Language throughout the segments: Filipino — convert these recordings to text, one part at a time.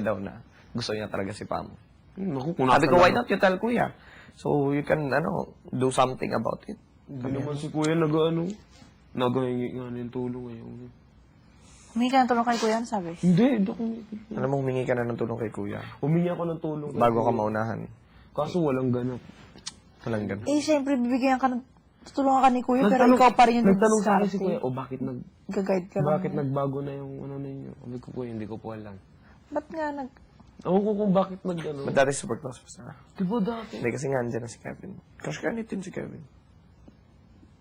daw na gusto niya talaga si Pam. Naku, kung Sabi nasa ko, why lang- not you tell Kuya? So, you can, do something about it. Hindi naman si Kuya nagahingi nga ng tulong ngayon. Humingi ka ng tulong kay kuya, ano sabi? Hindi ako. Alam mo, humingi ka na ng tulong kay Kuya. Humingi ako ng tulong. kay Bago ka Kuya. maunahan. Kaso walang ganap. Walang ganun. Eh, syempre, bibigyan ka ng tutulungan ka ni kuya, pero Nagtanong- ikaw pa rin yung Nagtanong sa akin si diskarte. Kuya, bakit Gaguide ka lang. bakit nagbago na yung ano ninyo? Sabi ko, Kuya, hindi ko po alam. Ba't nga Ewan ko kung bakit But dati super close pa sila. Di ba dati? Hindi, kasi nga andyan na si Kevin. Crush ka nitin si Kevin.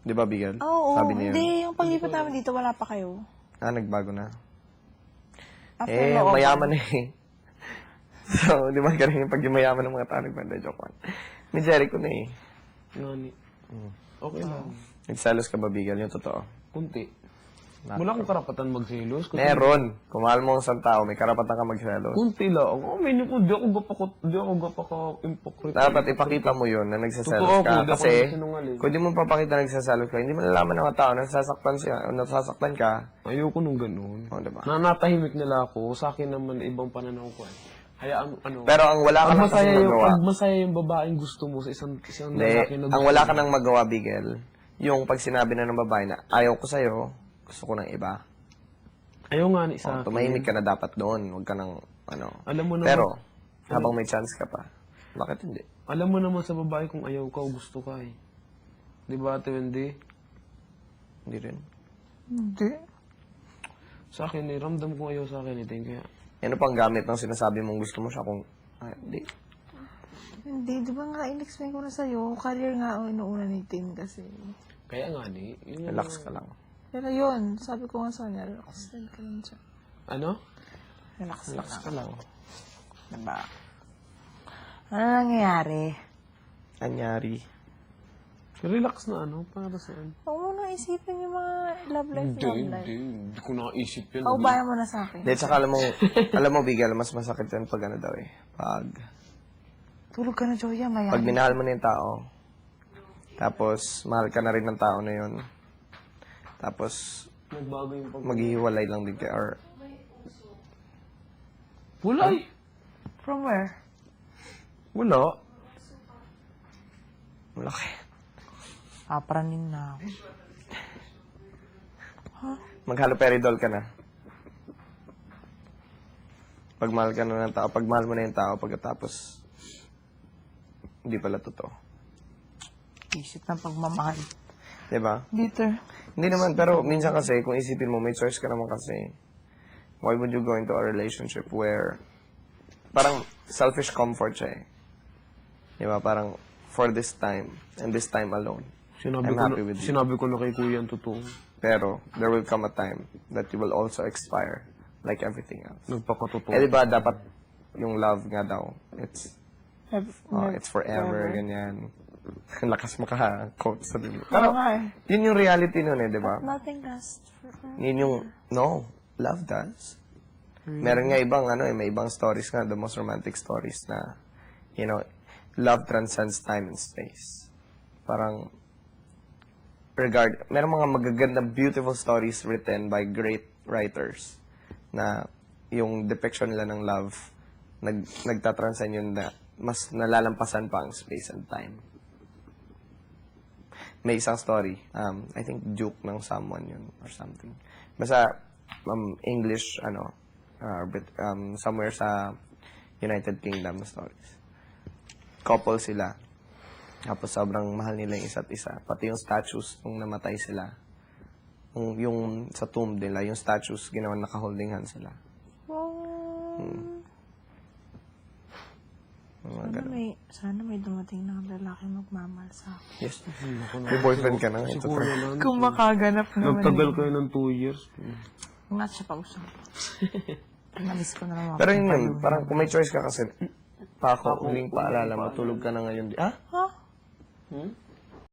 Di ba, Bigel? Oo, Sabi niya yun. hindi. Yung paglipat namin dito, wala pa kayo. Nagbago na. After Eh, mayaman eh. So, di ba ganun yung pag yung mayaman ng mga tao nagbanda, joke man. May Jericho na eh. Ngani. Okay lang. Nagsalos ka ba, Bigel? Yung totoo. Kunti. Wala akong karapatan magselos. Kasi Meron. Kung mahal mo ang isang tao, may karapatan ka magsalos. kunti lang. Di ako gapaka-hypocrite. Dapat ipakita mo yun na nagsasalos Totoo, ka. kung di ako Kasi, nagsinungaling. kung di mo papakita na nagsasalos ka, hindi mo nalaman ng mga tao na nasasaktan siya, o nasasaktan ka. Ayoko nung ganun. O, diba? Natahimik nila ako. Sa akin naman, ibang pananaw ko. Hayaan, Pero ang wala ka nang kasi magawa. pag masaya yung babaeng gusto mo sa isang lalaki Hindi, na ang wala ka nang magawa, Bigel, yung pag sinabi na ng babae na, ayaw ko sa'yo, gusto ko ng iba. Ayaw nga ni O, sa akin. tumahimik ka na dapat doon. Huwag ka nang, Alam mo naman, Pero, habang may chance ka pa, bakit hindi? alam mo naman sa babae kung ayaw ka o gusto ka eh. Di ba, Ate Wendy? Hindi rin. Hindi. Sa akin eh, ramdam ko ayaw sa akin eh. Kaya, Ano pang gamit ng sinasabi mong gusto mo siya kung, hindi. Hindi, di ba nga, in-explain ko na sa'yo, career nga ang inuuna ni Tim kasi. kaya nga ni, yun yung- Relax ka lang. Pero yun, sabi ko nga sa kanya, relax din ka lang siya. Ano? Relax, Relax ka lang. Diba? Ano nangyayari? Anyari. Relax na ano, para saan? Huwag mo na isipin yung mga love life, love life. Hindi ko nakaisip yan. Paubayan mo na sa akin. Hindi, tsaka alam mo, Bigel, mas masakit yan pag ano daw eh. Tulog ka na, Joya, maya. Pag minahal mo na yung tao, tapos mahal ka na rin ng tao na yun, tapos Nagbago yung pag... maghihiwalay lang din kayo, or Wala eh. From where? Wala. malaki. Apranin na ako. Maghalo-peridol ka na. Pag mahal ka na ng tao, pag mahal mo na yung tao, pagkatapos, hindi pala totoo. Isip ng pagmamahal. Diba? Bitter. Hindi naman, pero minsan kasi, kung isipin mo, may choice ka naman kasi, why would you go into a relationship where, parang selfish comfort siya eh. Diba? Parang, for this time, and this time alone, I'm happy with you. Sinabi ko na kay Kuya ang totoo. Pero, there will come a time that you will also expire, like everything else. Nagpakatotoo. Eh, diba, dapat, yung love nga daw, it's forever, ganyan. Ang lakas mo ka-quote sa bibig. Pero, nga eh. yun yung reality nun eh, diba? Nothing lasts forever. Yun yung, no, love does. Meron nga ibang, may ibang stories nga, the most romantic stories na, love transcends time and space. Parang, meron mga magaganda, beautiful stories written by great writers na yung depiction nila ng love, nagtatranscend yun na mas nalalampasan pa ang space and time. May isang story, I think Duke ng someone yun or something. Basta, English, somewhere sa United Kingdom na stories. Couple sila. Tapos sobrang mahal nila yung isa't isa. Pati yung statues nung namatay sila. Yung sa tomb nila, yung statues ginawa naka-holding hands sila. Sana may dumating na lalaki magmamahal sa akin. Yes. May boyfriend ka na ngayon. Si Kuya lang. Kung makaganap naman. Nagtagal kayo ng 2 years. Nga siya pausap. Namiss ko na lang ako. Pero yun, parang kung may choice ka kasi, pa ako, huling paalala, matulog ka na ngayon. Ha? Ha?